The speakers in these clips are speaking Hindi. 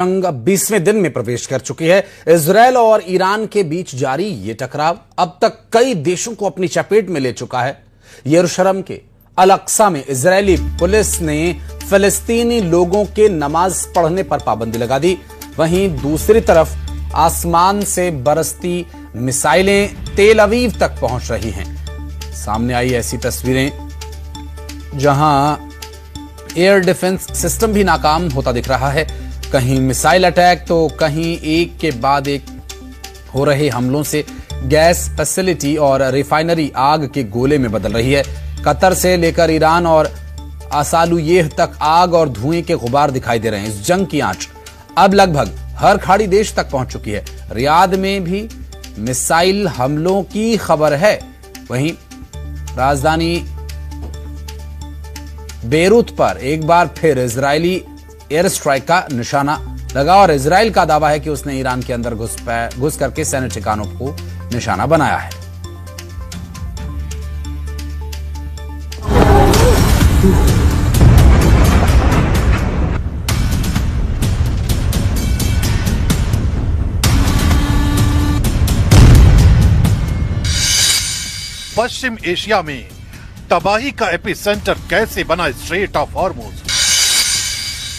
जंग अब 20वें दिन में प्रवेश कर चुकी है। इजरायल और ईरान के बीच जारी ये टकराव अब तक कई देशों को अपनी चपेट में ले चुका है। यरूशलेम के अल अक्सा में इजरायली पुलिस ने फिलिस्तीनी लोगों के नमाज पढ़ने पर पाबंदी लगा दी। वहीं दूसरी तरफ आसमान से बरसती मिसाइलें तेल अवीव तक पहुंच रही हैं। सामने आई ऐसी तस्वीरें जहां एयर डिफेंस सिस्टम भी नाकाम होता दिख रहा है। कहीं मिसाइल अटैक तो कहीं एक के बाद एक हो रहे हमलों से गैस फैसिलिटी और रिफाइनरी आग के गोले में बदल रही है। कतर से लेकर ईरान और आसालुयेह तक आग और धुएं के गुबार दिखाई दे रहे हैं। इस जंग की आंच अब लगभग हर खाड़ी देश तक पहुंच चुकी है। रियाद में भी मिसाइल हमलों की खबर है। वहीं राजधानी बेरूत पर एक बार फिर इजरायली एयर स्ट्राइक का निशाना लगा और इजराइल का दावा है कि उसने ईरान के अंदर घुस करके सैन्य ठिकानों को निशाना बनाया है। पश्चिम एशिया में तबाही का एपिसेंटर कैसे बना स्ट्रेट ऑफ हॉर्मुज?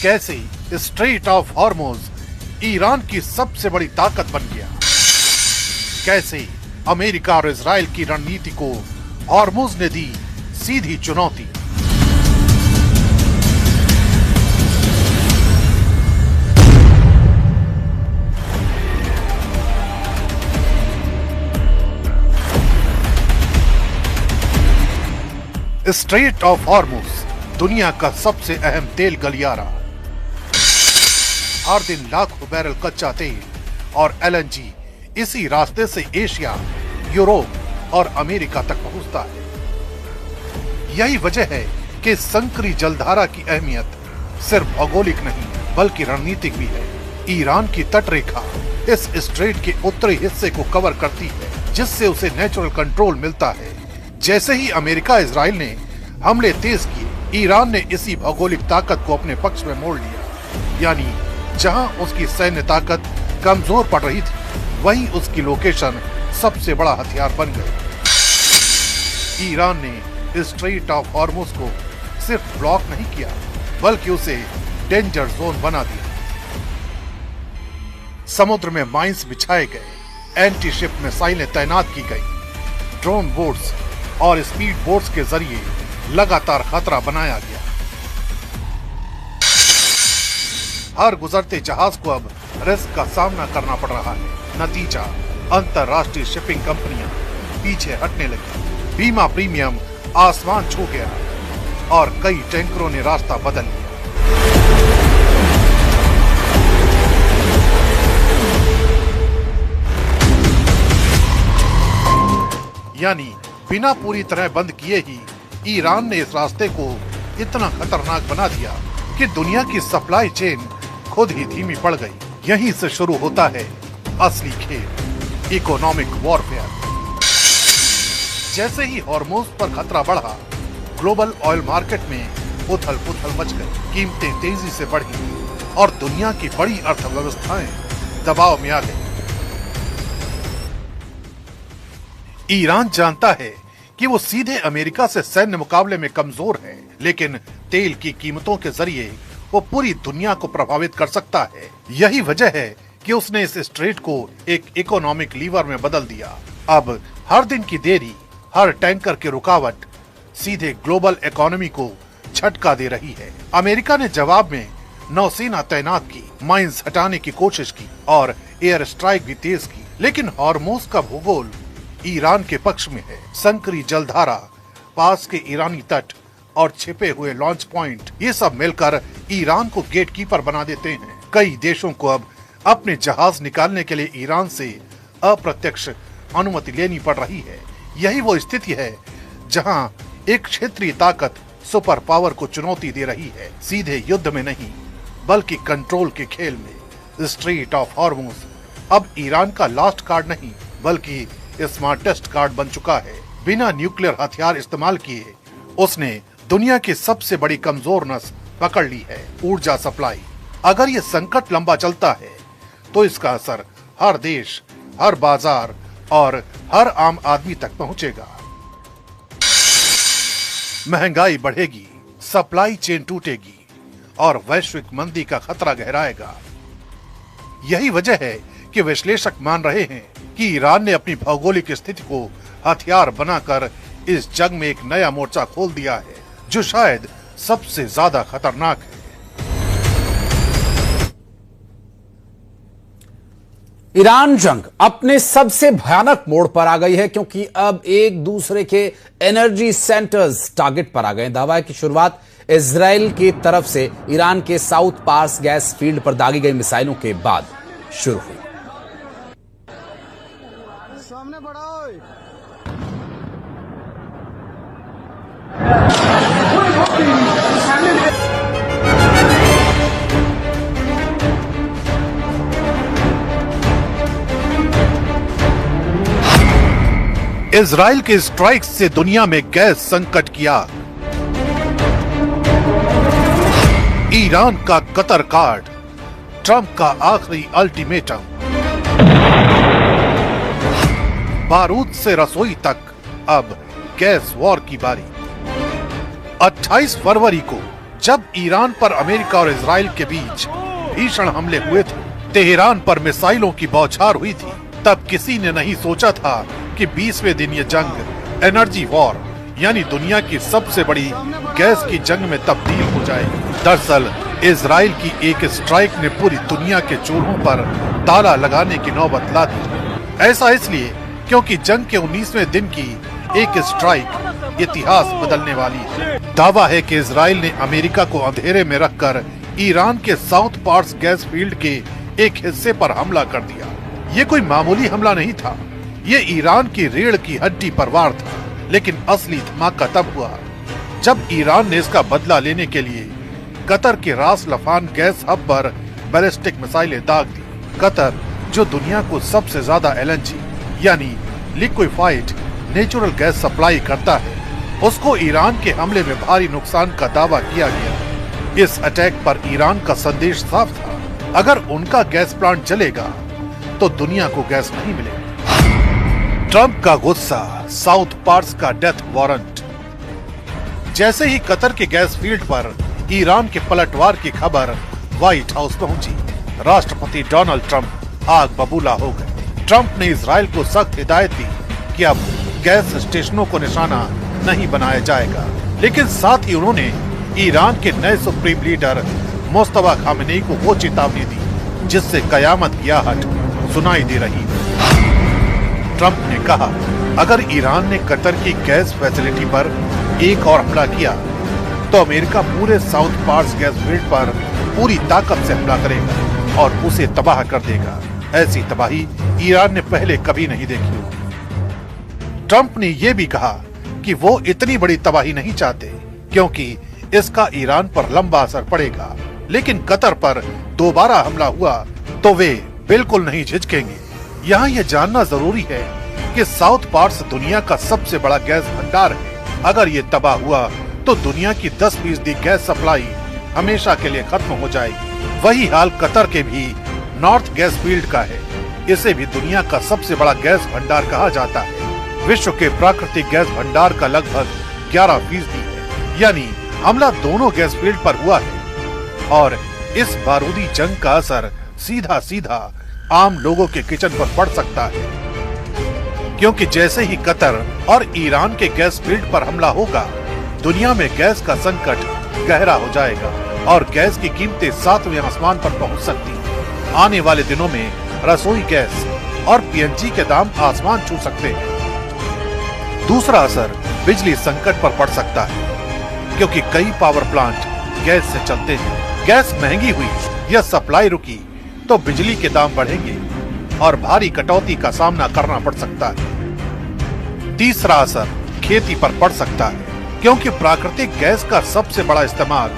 कैसे स्ट्रेट ऑफ हॉर्मुज ईरान की सबसे बड़ी ताकत बन गया? कैसे अमेरिका और इजराइल की रणनीति को हॉर्मुज ने दी सीधी चुनौती? स्ट्रेट ऑफ हॉर्मुज दुनिया का सबसे अहम तेल गलियारा। हर दिन लाखों बैरल कच्चा तेल और एलएनजी इसी रास्ते से एशिया, यूरोप और अमेरिका तक पहुंचता है। यही वजह है कि संकरी जलधारा की अहमियत सिर्फ भौगोलिक नहीं बल्कि रणनीतिक भी है। ईरान की तटरेखा इस स्ट्रेट के उत्तरी हिस्से को कवर करती है, जिससे उसे नेचुरल कंट्रोल मिलता है। जैसे ही अमेरिका इजराइल ने हमले तेज किए, ईरान ने इसी भौगोलिक ताकत को अपने पक्ष में मोड़ लिया। यानी जहां उसकी सैन्य ताकत कमजोर पड़ रही थी, वहीं उसकी लोकेशन सबसे बड़ा हथियार बन गई। ईरान ने स्ट्रेट ऑफ हॉर्मुज को सिर्फ ब्लॉक नहीं किया, बल्कि उसे डेंजर जोन बना दिया। समुद्र में माइंस बिछाए गए, एंटी शिप मिसाइलें तैनात की गई, ड्रोन बोट्स और स्पीड बोट्स के जरिए लगातार खतरा बनाया गया। हर गुजरते जहाज को अब रिस्क का सामना करना पड़ रहा है। नतीजा, अंतरराष्ट्रीय शिपिंग कंपनियां पीछे हटने लगी, बीमा प्रीमियम आसमान छू गया और कई टैंकरों ने रास्ता बदल लिया। यानी बिना पूरी तरह बंद किए ही ईरान ने इस रास्ते को इतना खतरनाक बना दिया कि दुनिया की सप्लाई चेन खुद ही धीमी पड़ गई। यहीं से शुरू होता है असली खेल, इकोनॉमिक वॉरफेयर। जैसे ही हॉर्मुज पर खतरा बढ़ा, ग्लोबल ऑयल मार्केट में उथल पुथल मच गई, कीमतें तेजी से बढ़ी और दुनिया की बड़ी अर्थव्यवस्थाएं दबाव में आ गई। ईरान जानता है कि वो सीधे अमेरिका से सैन्य मुकाबले में कमजोर है, लेकिन तेल की कीमतों के जरिए वो पूरी दुनिया को प्रभावित कर सकता है। यही वजह है कि उसने इस स्ट्रेट को एक इकोनॉमिक लीवर में बदल दिया। अब हर दिन की देरी, हर टैंकर की रुकावट सीधे ग्लोबल इकोनॉमी को झटका दे रही है। अमेरिका ने जवाब में नौसेना तैनात की, माइंस हटाने की कोशिश की और एयर स्ट्राइक भी तेज की, लेकिन हॉर्मुज का भूगोल ईरान के पक्ष में है। संकरी जलधारा, पास के ईरानी तट और छिपे हुए लॉन्च पॉइंट, ये सब मिलकर ईरान को गेटकीपर बना देते हैं। कई देशों को अब अपने जहाज निकालने के लिए ईरान से अप्रत्यक्ष अनुमति लेनी पड़ रही है। यही वो स्थिति है जहां एक क्षेत्रीय ताकत सुपर पावर को चुनौती दे रही है, सीधे युद्ध में नहीं बल्कि कंट्रोल के खेल में। स्ट्रेट ऑफ हॉर्मुज अब ईरान का लास्ट कार्ड नहीं बल्कि स्मार्टेस्ट कार्ड बन चुका है। बिना न्यूक्लियर हथियार इस्तेमाल किए उसने दुनिया की सबसे बड़ी कमजोर नस पकड़ ली है, ऊर्जा सप्लाई। अगर ये संकट लंबा चलता है तो इसका असर हर देश, हर बाजार और हर आम आदमी तक पहुंचेगा। महंगाई बढ़ेगी, सप्लाई चेन टूटेगी और वैश्विक मंदी का खतरा गहराएगा। यही वजह है कि विश्लेषक मान रहे हैं कि ईरान ने अपनी भौगोलिक स्थिति को हथियार बनाकर इस जंग में एक नया मोर्चा खोल दिया है, जो शायद सबसे ज्यादा खतरनाक है। ईरान जंग अपने सबसे भयानक मोड़ पर आ गई है, क्योंकि अब एक दूसरे के एनर्जी सेंटर्स टारगेट पर आ गए। दावा है कि शुरुआत इजराइल की तरफ से ईरान के साउथ पार्स गैस फील्ड पर दागी गई मिसाइलों के बाद शुरू हुई। सामने बढ़ाओ। इजराइल के स्ट्राइक से दुनिया में गैस संकट की आग। ईरान का कतर कार्ड, ट्रंप का आखिरी अल्टीमेटम। बारूद से रसोई तक अब गैस वॉर की बारी। 28 फरवरी को जब ईरान पर अमेरिका और इजराइल के बीच भीषण हमले हुए थे, तेहरान पर मिसाइलों की बौछार हुई थी, तब किसी ने नहीं सोचा था कि 20वें दिन ये जंग एनर्जी वॉर यानी दुनिया की सबसे बड़ी गैस की जंग में तब्दील हो जाएगी। दरअसल इजराइल की एक स्ट्राइक ने पूरी दुनिया के चूल्हों पर ताला लगाने की नौबत ला दी। ऐसा इसलिए क्योंकि जंग के 19वें दिन की एक स्ट्राइक इतिहास बदलने वाली है। दावा है कि इजराइल ने अमेरिका को अंधेरे में रखकर ईरान के साउथ पार्स गैस फील्ड के एक हिस्से पर हमला कर दिया। ये कोई मामूली हमला नहीं था, ये ईरान की रीढ़ की हड्डी पर वार था। लेकिन असली धमाका तब हुआ जब ईरान ने इसका बदला लेने के लिए कतर के रास लफान गैस हब पर बैलिस्टिक मिसाइलें दाग दी। कतर, जो दुनिया को सबसे ज्यादा LNG यानी लिक्विफाइड नेचुरल गैस सप्लाई करता है, उसको ईरान के हमले में भारी नुकसान का दावा किया गया। इस अटैक पर ईरान का संदेश साफ था, अगर उनका गैस प्लांट जलेगा तो दुनिया को गैस नहीं मिलेगी। ट्रंप का गुस्सा, साउथ पार्स का डेथ वारंट। जैसे ही कतर के गैस फील्ड पर ईरान के पलटवार की खबर व्हाइट हाउस पहुंची, राष्ट्रपति डोनाल्ड ट्रंप आग बबूला हो गए। ट्रंप ने इजराइल को सख्त हिदायत दी कि अब गैस स्टेशनों को निशाना नहीं बनाया जाएगा, लेकिन साथ ही उन्होंने ईरान के नए सुप्रीम लीडर मुस्तफा खामेनेई को वो चेतावनी दी जिससे कयामत की आहट सुनाई दे रही। ट्रंप ने कहा, अगर ईरान ने कतर की गैस फैसिलिटी पर एक और हमला किया तो अमेरिका पूरे साउथ पार्स गैस फील्ड पर पूरी ताकत से हमला करेगा और उसे तबाह कर देगा। ऐसी तबाही ईरान ने पहले कभी नहीं देखी। ट्रंप ने यह भी कहा कि वो इतनी बड़ी तबाही नहीं चाहते क्योंकि इसका ईरान पर लंबा असर पड़ेगा, लेकिन कतर पर दोबारा हमला हुआ तो वे बिल्कुल नहीं झिझकेंगे। यहाँ यह जानना जरूरी है कि साउथ पार्स दुनिया का सबसे बड़ा गैस भंडार है। अगर ये तबाह हुआ तो दुनिया की 10% गैस सप्लाई हमेशा के लिए खत्म हो जाएगी। वही हाल कतर के भी नॉर्थ गैस फील्ड का है। इसे भी दुनिया का सबसे बड़ा गैस भंडार कहा जाता है। विश्व के प्राकृतिक गैस भंडार का लगभग 11% है, यानी हमला दोनों गैस फील्ड पर हुआ है। और इस बारूदी जंग का असर सीधा सीधा आम लोगों के किचन पर पड़ सकता है, क्योंकि जैसे ही कतर और ईरान के गैस फील्ड पर हमला होगा, दुनिया में गैस का संकट गहरा हो जाएगा और गैस की कीमतें 7वें आसमान पर पहुंच सकती हैं। आने वाले दिनों में रसोई गैस और PNG के दाम आसमान छू सकते हैं। दूसरा असर बिजली संकट पर पड़ सकता है, क्योंकि कई पावर प्लांट गैस से चलते हैं। गैस महंगी हुई या सप्लाई रुकी तो बिजली के दाम बढ़ेंगे और भारी कटौती का सामना करना पड़ सकता है। तीसरा असर खेती पर पड़ सकता है, क्योंकि प्राकृतिक गैस का सबसे बड़ा इस्तेमाल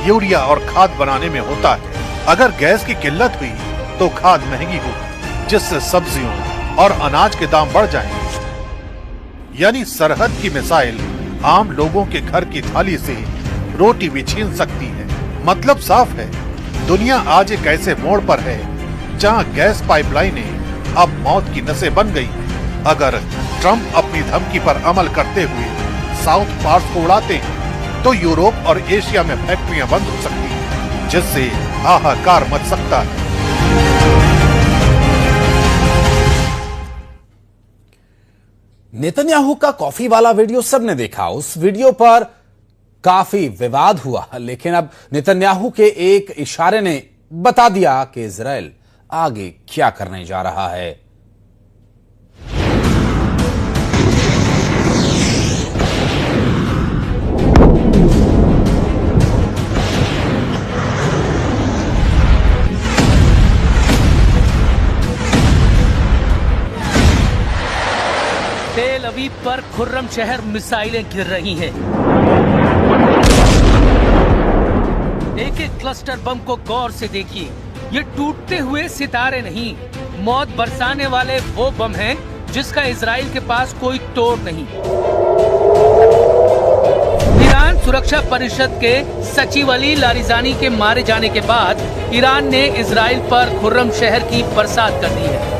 यूरिया और खाद बनाने में होता है। अगर गैस की किल्लत हुई तो खाद महंगी होगी, जिससे सब्जियों और अनाज के दाम बढ़ जाएंगे। यानी सरहद की मिसाइल आम लोगों के घर की थाली से रोटी भी छीन सकती है। मतलब साफ है, दुनिया आज एक ऐसे मोड़ पर है जहां गैस पाइपलाइनें अब मौत की नसें बन गई हैं। अगर ट्रंप अपनी धमकी पर अमल करते हुए साउथ पार्स को उड़ाते हैं तो यूरोप और एशिया में फैक्ट्रियां बंद हो सकती हैं, जिससे हाहाकार मच सकता है। नेतन्याहू का कॉफी वाला वीडियो सबने देखा। उस वीडियो पर काफी विवाद हुआ, लेकिन अब नेतन्याहू के एक इशारे ने बता दिया कि इजराइल आगे क्या करने जा रहा है। तेल अवीव पर खुर्रम शहर मिसाइलें गिर रही हैं। एक एक क्लस्टर बम को गौर से देखिए। ये टूटते हुए सितारे नहीं, मौत बरसाने वाले वो बम हैं जिसका इजराइल के पास कोई तोड़ नहीं। ईरान सुरक्षा परिषद के सचिव अली लारिजानी के मारे जाने के बाद ईरान ने इजराइल पर खुर्रम शहर की बरसात कर दी है।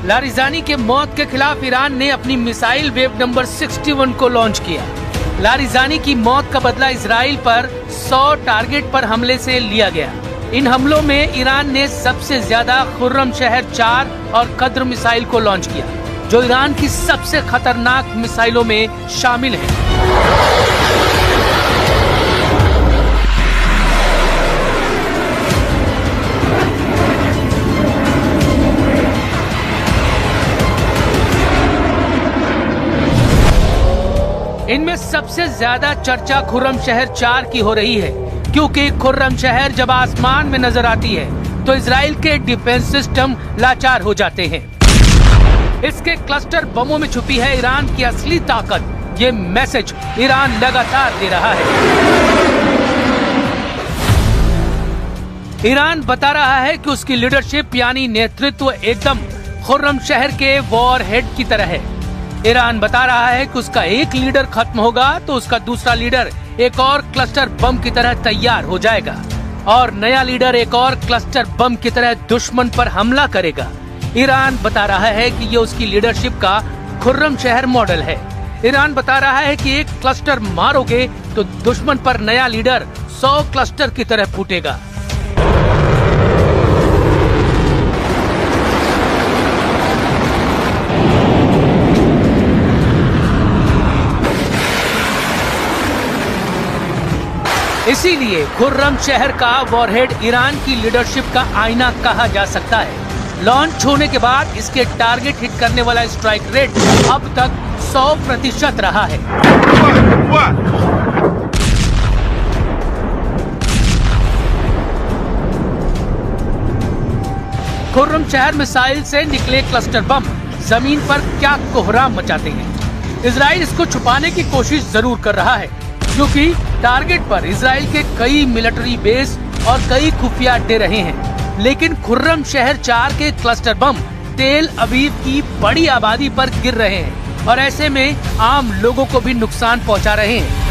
लारिजानी के मौत के खिलाफ ईरान ने अपनी मिसाइल वेव नंबर 61 को लॉन्च किया। लारिजानी की मौत का बदला इजराइल पर 100 टारगेट पर हमले से लिया गया। इन हमलों में ईरान ने सबसे ज्यादा खुर्रम शहर 4 और कद्र मिसाइल को लॉन्च किया, जो ईरान की सबसे खतरनाक मिसाइलों में शामिल है। इनमें सबसे ज्यादा चर्चा खुर्रम शहर 4 की हो रही है, क्योंकि खुर्रम शहर जब आसमान में नजर आती है तो इजराइल के डिफेंस सिस्टम लाचार हो जाते हैं। इसके क्लस्टर बमों में छुपी है ईरान की असली ताकत। ये मैसेज ईरान लगातार दे रहा है। ईरान बता रहा है कि उसकी लीडरशिप यानी नेतृत्व एकदम खुर्रम शहर के वॉर हेड की तरह है। ईरान बता रहा है कि उसका एक लीडर खत्म होगा तो उसका दूसरा लीडर एक और क्लस्टर बम की तरह तैयार हो जाएगा और नया लीडर एक और क्लस्टर बम की तरह दुश्मन पर हमला करेगा। ईरान बता रहा है कि ये उसकी लीडरशिप का खुर्रम शहर मॉडल है। ईरान बता रहा है कि एक क्लस्टर मारोगे तो दुश्मन पर नया लीडर 100 क्लस्टर की तरह फूटेगा। इसीलिए खुर्रम शहर का वॉरहेड ईरान की लीडरशिप का आईना कहा जा सकता है। लॉन्च होने के बाद इसके टारगेट हिट करने वाला स्ट्राइक रेट अब तक 100% रहा है। खुर्रम शहर मिसाइल से निकले क्लस्टर बम जमीन पर क्या कोहराम मचाते हैं। इजराइल इसको छुपाने की कोशिश जरूर कर रहा है, क्योंकि टारगेट पर इजराइल के कई मिलिट्री बेस और कई खुफिया अड्डे रहे हैं, लेकिन खुर्रम शहर 4 के क्लस्टर बम तेल अवीव की बड़ी आबादी पर गिर रहे हैं और ऐसे में आम लोगों को भी नुकसान पहुंचा रहे हैं।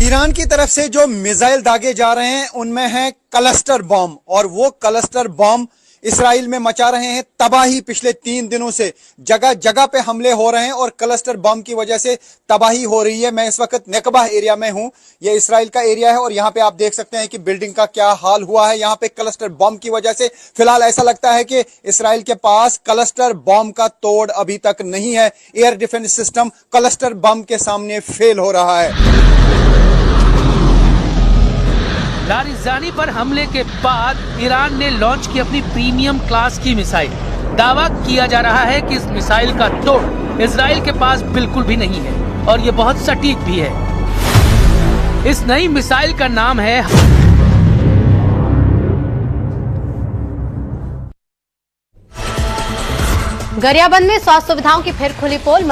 ईरान की तरफ से जो मिसाइल दागे जा रहे हैं उनमें है क्लस्टर बम, और वो क्लस्टर बम इसराइल में मचा रहे हैं तबाही। पिछले 3 दिनों से जगह जगह पे हमले हो रहे हैं और क्लस्टर बम की वजह से तबाही हो रही है। मैं इस वक्त नेकबा एरिया में हूं, ये इसराइल का एरिया है और यहाँ पे आप देख सकते हैं कि बिल्डिंग का क्या हाल हुआ है। यहाँ पे क्लस्टर बम की वजह से फिलहाल ऐसा लगता है कि इसराइल के पास क्लस्टर बम का तोड़ अभी तक नहीं है। Air defence system cluster bomb के सामने फेल हो रहा है। लारिजानी पर हमले के बाद ईरान ने लॉन्च की अपनी प्रीमियम क्लास की मिसाइल। दावा किया जा रहा है कि इस मिसाइल का तोड़ इजराइल के पास बिल्कुल भी नहीं है और ये बहुत सटीक भी है। इस नई मिसाइल का नाम है गरियाबंद में स्वास्थ्य सुविधाओं की फिर खुली पोल।